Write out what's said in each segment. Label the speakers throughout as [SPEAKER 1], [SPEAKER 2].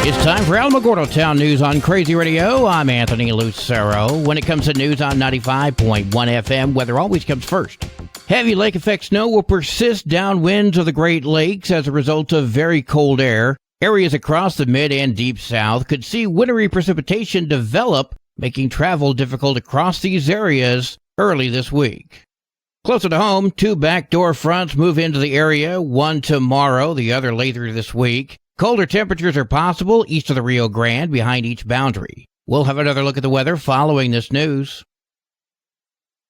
[SPEAKER 1] It's time for Alamogordo Town News on Crazy Radio. I'm Anthony Lucero. When it comes to news on 95.1 FM, weather always comes first. Heavy lake effect snow will persist downwinds of the Great Lakes as a result of very cold air. Areas across the mid and deep south could see wintry precipitation develop, making travel difficult across these areas early this week. Closer to home, 2 backdoor fronts move into the area, one tomorrow, the other later this week. Colder temperatures are possible east of the Rio Grande behind each boundary. We'll have another look at the weather following this news.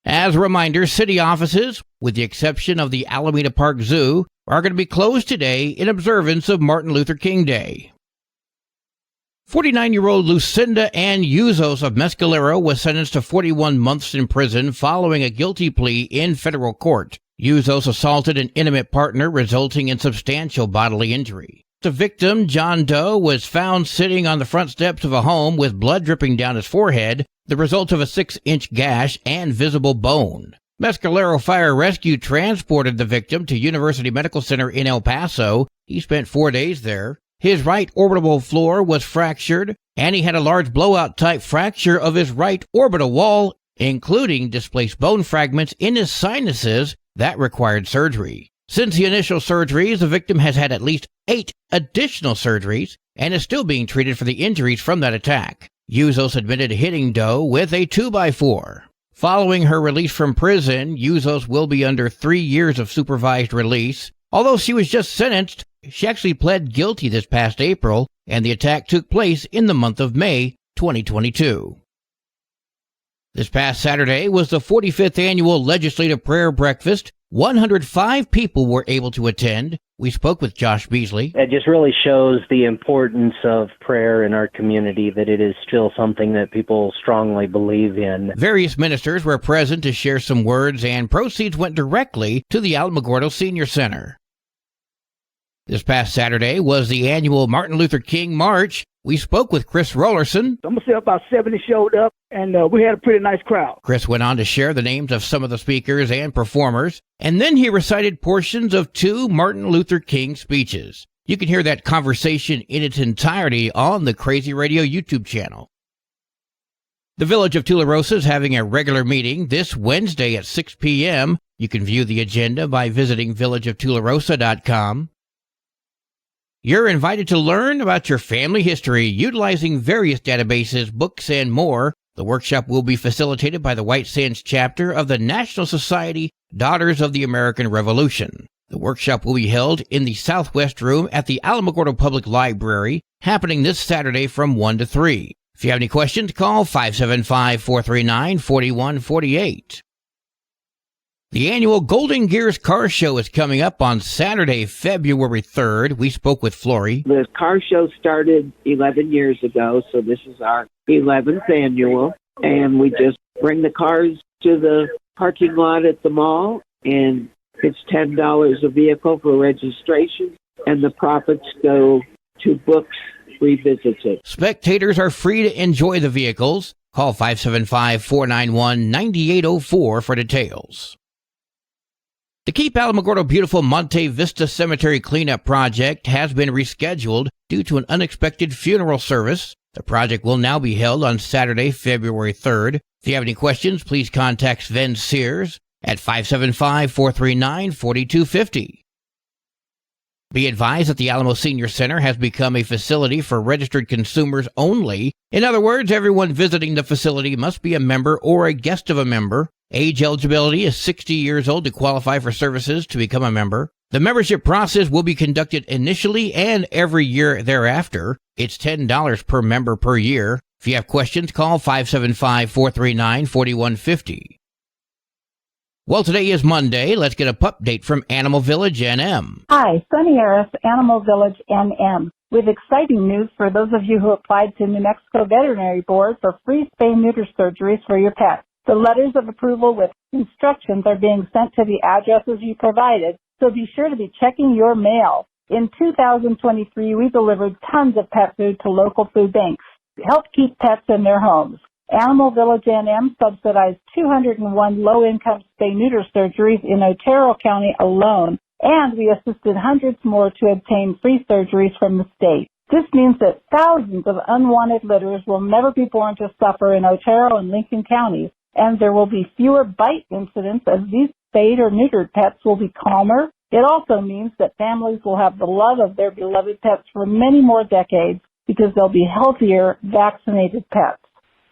[SPEAKER 1] As a reminder, city offices, with the exception of the Alameda Park Zoo, are going to be closed today in observance of Martin Luther King Day. 49-year-old Lucinda Ann Uzos of Mescalero was sentenced to 41 months in prison following a guilty plea in federal court. Uzos assaulted an intimate partner, resulting in substantial bodily injury. The victim, John Doe, was found sitting on the front steps of a home with blood dripping down his forehead, the result of a 6-inch gash and visible bone. Mescalero Fire Rescue transported the victim to University Medical Center in El Paso. He spent 4 days there. His right orbital floor was fractured, and he had a large blowout-type fracture of his right orbital wall, including displaced bone fragments in his sinuses that required surgery. Since the initial surgeries, the victim has had at least 8 additional surgeries and is still being treated for the injuries from that attack. Uzos admitted hitting Doe with a 2x4. Following her release from prison, Uzos will be under 3 years of supervised release. Although she was just sentenced, she actually pled guilty this past April, and the attack took place in the month of May 2022. This past Saturday was the 45th annual Legislative Prayer Breakfast. 105 people were able to attend. We spoke with Josh Beasley.
[SPEAKER 2] It just really shows the importance of prayer in our community, that it is still something that people strongly believe in.
[SPEAKER 1] Various ministers were present to share some words, and proceeds went directly to the Alamogordo Senior Center. This past Saturday was the annual Martin Luther King March. We spoke with Chris Rollerson.
[SPEAKER 3] I'm going to say about 70 showed up, and we had a pretty nice crowd.
[SPEAKER 1] Chris went on to share the names of some of the speakers and performers, and then he recited portions of 2 Martin Luther King speeches. You can hear that conversation in its entirety on the Crazy Radio YouTube channel. The Village of Tularosa is having a regular meeting this Wednesday at 6 p.m. You can view the agenda by visiting villageoftularosa.com. You're invited to learn about your family history utilizing various databases, books, and more. The workshop will be facilitated by the White Sands chapter of the National Society Daughters of the American Revolution. The workshop will be held in the Southwest Room at the Alamogordo Public Library, happening this Saturday from 1 to 3. If you have any questions, call 575-439-4148. The annual Golden Gears Car Show is coming up on Saturday, February 3rd. We spoke with Flory.
[SPEAKER 4] The car show started 11 years ago, so this is our 11th annual. And we just bring the cars to the parking lot at the mall, and it's $10 a vehicle for registration, and the profits go to Books Revisited.
[SPEAKER 1] Spectators are free to enjoy the vehicles. Call 575-491-9804 for details. The Keep Alamogordo Beautiful Monte Vista Cemetery Cleanup Project has been rescheduled due to an unexpected funeral service. The project will now be held on Saturday, February 3rd. If you have any questions, please contact Sven Sears at 575-439-4250. Be advised that the Alamo Senior Center has become a facility for registered consumers only. In other words, everyone visiting the facility must be a member or a guest of a member. Age eligibility is 60 years old to qualify for services to become a member. The membership process will be conducted initially and every year thereafter. It's $10 per member per year. If you have questions, call 575-439-4150. Well, today is Monday. Let's get a pup date from Animal Village NM.
[SPEAKER 5] Hi, Sunny Harris, Animal Village NM, with exciting news for those of you who applied to New Mexico Veterinary Board for free spay-neuter surgeries for your pet. The letters of approval with instructions are being sent to the addresses you provided, so be sure to be checking your mail. In 2023, we delivered tons of pet food to local food banks to help keep pets in their homes. Animal Village NM subsidized 201 low-income spay-neuter surgeries in Otero County alone, and we assisted hundreds more to obtain free surgeries from the state. This means that thousands of unwanted litters will never be born to suffer in Otero and Lincoln counties, and there will be fewer bite incidents as these spayed or neutered pets will be calmer. It also means that families will have the love of their beloved pets for many more decades because they'll be healthier, vaccinated pets.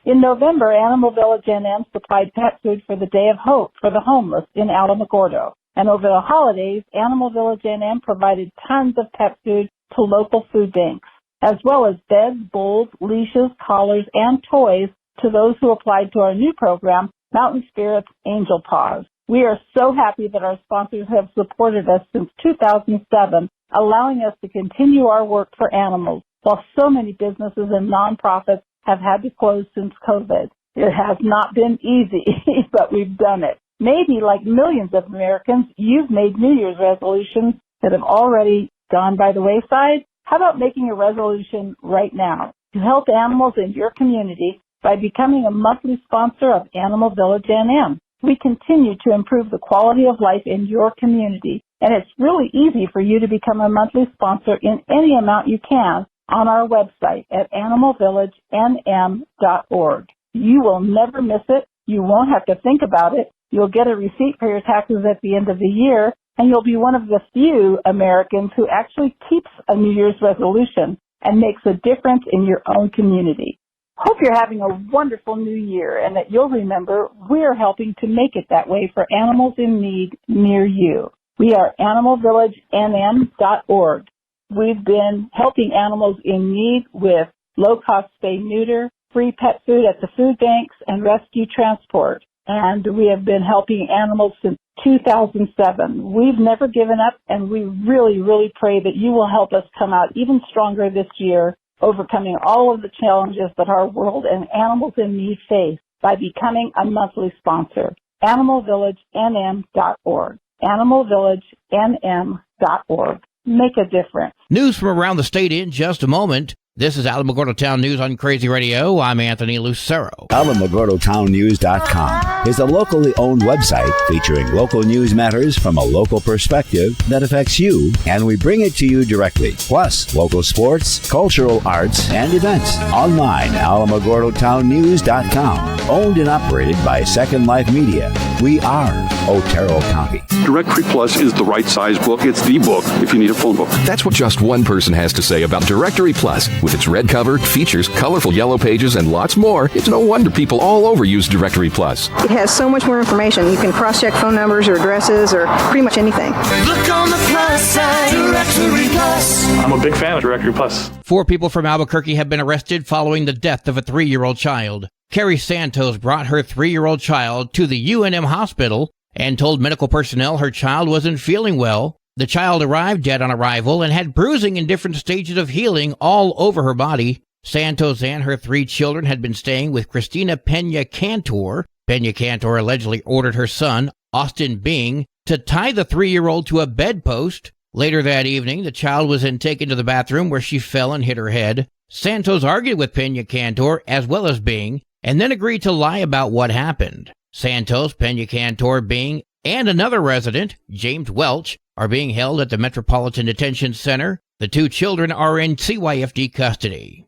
[SPEAKER 5] In November, Animal Village NM supplied pet food for the Day of Hope for the homeless in Alamogordo. And over the holidays, Animal Village NM provided tons of pet food to local food banks, as well as beds, bowls, leashes, collars, and toys to those who applied to our new program, Mountain Spirits Angel Paws. We are so happy that our sponsors have supported us since 2007, allowing us to continue our work for animals, while so many businesses and nonprofits have had to close since COVID. It has not been easy, but we've done it. Maybe, like millions of Americans, you've made New Year's resolutions that have already gone by the wayside. How about making a resolution right now to help animals in your community by becoming a monthly sponsor of Animal Village NM? We continue to improve the quality of life in your community, and it's really easy for you to become a monthly sponsor in any amount you can on our website at animalvillagenm.org. You will never miss it. You won't have to think about it. You'll get a receipt for your taxes at the end of the year, and you'll be one of the few Americans who actually keeps a New Year's resolution and makes a difference in your own community. Hope you're having a wonderful new year and that you'll remember we're helping to make it that way for animals in need near you. We are animalvillagenm.org. We've been helping animals in need with low-cost spay-neuter, free pet food at the food banks, and rescue transport. And we have been helping animals since 2007. We've never given up, and we really, really pray that you will help us come out even stronger this year, overcoming all of the challenges that our world and animals in need face by becoming a monthly sponsor. animalvillagenm.org. animalvillagenm.org. Make a difference.
[SPEAKER 1] News from around the state in just a moment. This is Alamogordo Town News on Crazy Radio. I'm Anthony Lucero.
[SPEAKER 6] AlamogordoTownNews.com is a locally owned website featuring local news matters from a local perspective that affects you, and we bring it to you directly. Plus, local sports, cultural arts, and events. Online, AlamogordoTownNews.com. Owned and operated by Second Life Media. We are Otero County.
[SPEAKER 7] Directory Plus is the right size book. It's the book if you need a phone book.
[SPEAKER 8] That's what just one person has to say about Directory Plus. With its red cover, features, colorful yellow pages, and lots more, it's no wonder people all over use Directory Plus.
[SPEAKER 9] It has so much more information. You can cross-check phone numbers or addresses or pretty much anything.
[SPEAKER 10] Look on the plus side, Directory Plus.
[SPEAKER 11] I'm a big fan of Directory Plus.
[SPEAKER 1] 4 people from Albuquerque have been arrested following the death of a 3-year-old child. Carrie Santos brought her 3-year-old child to the UNM hospital and told medical personnel her child wasn't feeling well. The child arrived dead on arrival and had bruising in different stages of healing all over her body. Santos and her 3 children had been staying with Christina Pena Cantor. Pena Cantor allegedly ordered her son, Austin Bing, to tie the 3-year-old to a bedpost. Later that evening, the child was then taken to the bathroom where she fell and hit her head. Santos argued with Pena Cantor as well as Bing and then agreed to lie about what happened. Santos, Pena Cantor, Bing, and another resident, James Welch, are being held at the Metropolitan Detention Center. The 2 children are in CYFD custody.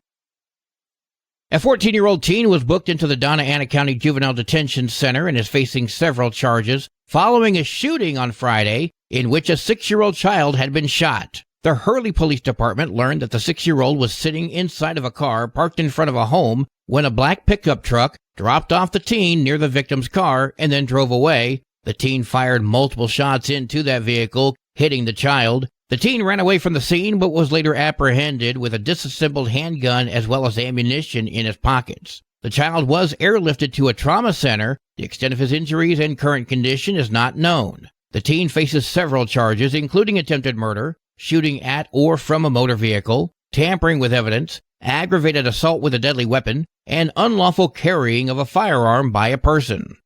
[SPEAKER 1] A 14-year-old teen was booked into the Donna Ana County Juvenile Detention Center and is facing several charges following a shooting on Friday in which a 6-year-old child had been shot. The Hurley Police Department learned that the 6-year-old was sitting inside of a car parked in front of a home when a black pickup truck dropped off the teen near the victim's car and then drove away. The teen fired multiple shots into that vehicle, hitting the child. The teen ran away from the scene but was later apprehended with a disassembled handgun as well as ammunition in his pockets. The child was airlifted to a trauma center. The extent of his injuries and current condition is not known. The teen faces several charges, including attempted murder, shooting at or from a motor vehicle, tampering with evidence, aggravated assault with a deadly weapon, and unlawful carrying of a firearm by a person.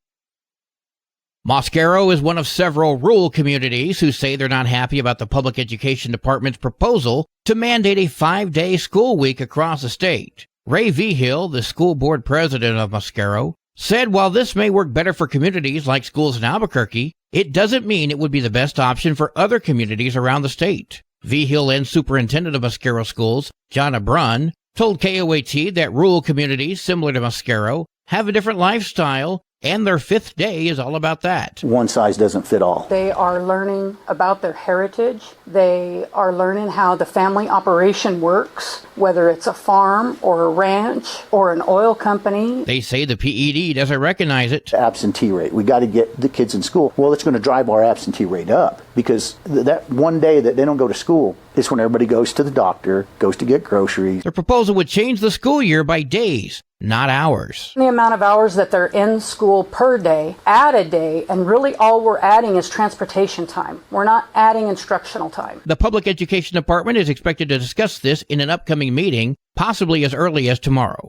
[SPEAKER 1] Mosquero is one of several rural communities who say they're not happy about the Public Education Department's proposal to mandate a 5-day school week across the state. Ray Vigil, the school board president of Mosquero, said while this may work better for communities like schools in Albuquerque, it doesn't mean it would be the best option for other communities around the state. VHIL Superintendent of Mosquero Schools, Jonna Brunn, told KOAT that rural communities similar to Mosquero have a different lifestyle, and their fifth day is all about that.
[SPEAKER 12] One size doesn't fit all.
[SPEAKER 13] They are learning about their heritage. They are learning how the family operation works, whether it's a farm or a ranch or an oil company.
[SPEAKER 1] They say the PED doesn't recognize it.
[SPEAKER 12] Absentee rate. We got to get the kids in school. Well, it's going to drive our absentee rate up because that one day that they don't go to school is when everybody goes to the doctor, goes to get groceries.
[SPEAKER 1] The proposal would change the school year by days, not hours.
[SPEAKER 13] The amount of hours that they're in school per day, add a day, and really all we're adding is transportation time. We're not adding instructional time.
[SPEAKER 1] The Public Education Department is expected to discuss this in an upcoming meeting, possibly as early as tomorrow.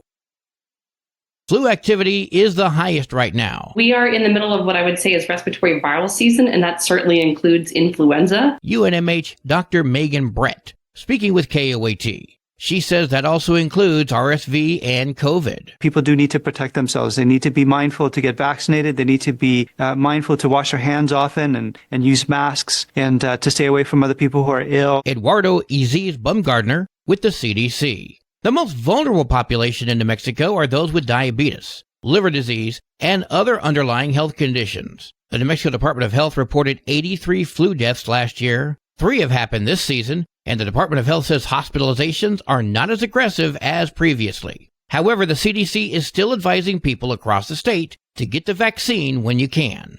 [SPEAKER 1] Flu activity is the highest right now.
[SPEAKER 14] We are in the middle of what I would say is respiratory viral season, and that certainly includes influenza.
[SPEAKER 1] UNMH Dr. Megan Brett, speaking with KOAT. She says that also includes RSV and COVID.
[SPEAKER 15] People do need to protect themselves. They need to be mindful to get vaccinated. They need to be mindful to wash their hands often and use masks and to stay away from other people who are ill.
[SPEAKER 1] Eduardo Iziz Bumgardner with the CDC. The most vulnerable population in New Mexico are those with diabetes, liver disease, and other underlying health conditions. The New Mexico Department of Health reported 83 flu deaths last year. 3 have happened this season, and the Department of Health says hospitalizations are not as aggressive as previously. However, the CDC is still advising people across the state to get the vaccine when you can.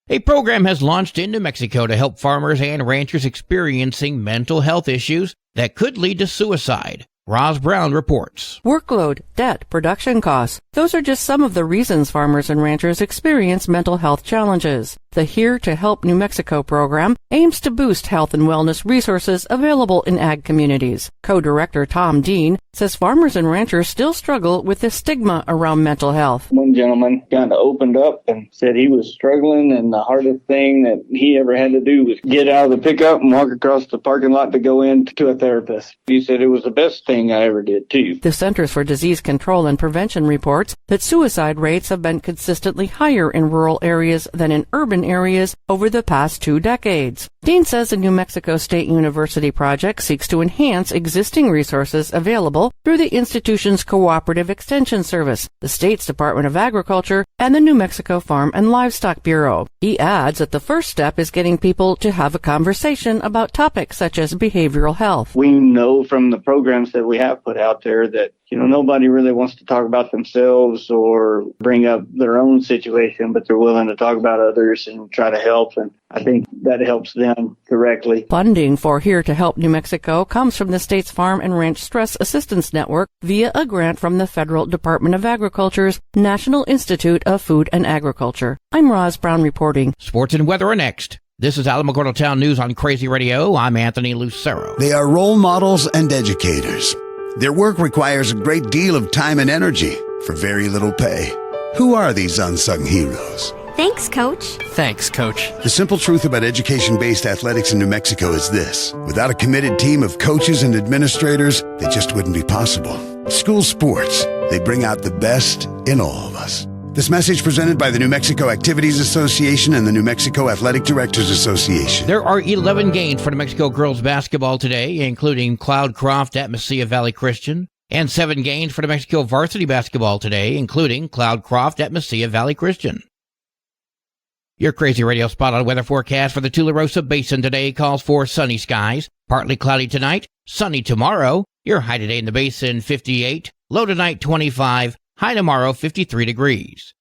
[SPEAKER 1] A program has launched in New Mexico to help farmers and ranchers experiencing mental health issues that could lead to suicide. Roz Brown reports.
[SPEAKER 16] Workload, debt, production costs. Those are just some of the reasons farmers and ranchers experience mental health challenges. The Here to Help New Mexico program aims to boost health and wellness resources available in ag communities. Co-director Tom Dean says farmers and ranchers still struggle with the stigma around mental health.
[SPEAKER 17] One gentleman kind of opened up and said he was struggling, and the hardest thing that he ever had to do was get out of the pickup and walk across the parking lot to go in to a therapist. He said it was the best thing I ever did, too.
[SPEAKER 16] The Centers for Disease Control and Prevention reports that suicide rates have been consistently higher in rural areas than in urban areas over the past 2 decades. Dean says the New Mexico State University project seeks to enhance existing resources available through the institution's Cooperative Extension Service, the state's Department of Agriculture, and the New Mexico Farm and Livestock Bureau. He adds that the first step is getting people to have a conversation about topics such as behavioral health.
[SPEAKER 17] We know from the programs that we have put out there that nobody really wants to talk about themselves or bring up their own situation, but they're willing to talk about others and try to help. And I think that helps them directly.
[SPEAKER 16] Funding for Here to Help New Mexico comes from the state's Farm and Ranch Stress Assistance Network via a grant from the Federal Department of Agriculture's National Institute of Food and Agriculture. I'm Roz Brown reporting.
[SPEAKER 1] Sports and weather are next. This is Alamogordo Town News on Crazy Radio. I'm Anthony Lucero.
[SPEAKER 18] They are role models and educators. Their work requires a great deal of time and energy for very little pay. Who are these unsung heroes?
[SPEAKER 19] Thanks, Coach.
[SPEAKER 20] Thanks, Coach.
[SPEAKER 18] The simple truth about education-based athletics in New Mexico is this. Without a committed team of coaches and administrators, they just wouldn't be possible. School sports, they bring out the best in all of us. This message presented by the New Mexico Activities Association and the New Mexico Athletic Directors Association.
[SPEAKER 1] There are 11 games for New Mexico girls basketball today, including Cloudcroft at Mesilla Valley Christian, and 7 games for New Mexico varsity basketball today, including Cloudcroft at Mesilla Valley Christian. Your Crazy Radio spot on weather forecast for the Tularosa Basin today calls for sunny skies, partly cloudy tonight, sunny tomorrow. Your high today in the basin 58, low tonight 25, high tomorrow 53 degrees.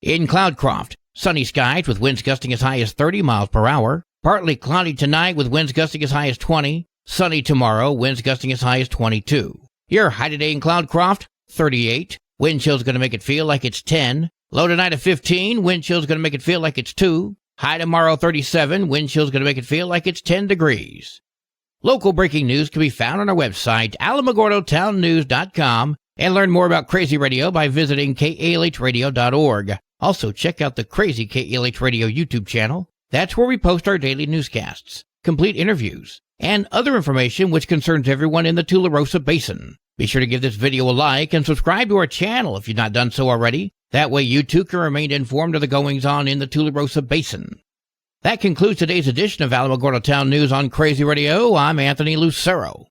[SPEAKER 1] In Cloudcroft, sunny skies with winds gusting as high as 30 miles per hour, partly cloudy tonight with winds gusting as high as 20, sunny tomorrow, winds gusting as high as 22. Your high today in Cloudcroft 38, wind chill's going to make it feel like it's 10. Low tonight of 15, wind chill's going to make it feel like it's 2. High tomorrow 37, wind chill's going to make it feel like it's 10 degrees. Local breaking news can be found on our website, alamogordotownnews.com, and learn more about Crazy Radio by visiting kalhradio.org. Also, check out the Crazy KALH Radio YouTube channel. That's where we post our daily newscasts, complete interviews, and other information which concerns everyone in the Tularosa Basin. Be sure to give this video a like and subscribe to our channel if you've not done so already. That way you too can remain informed of the goings-on in the Tularosa Basin. That concludes today's edition of Alamogordo Town News on Crazy Radio. I'm Anthony Lucero.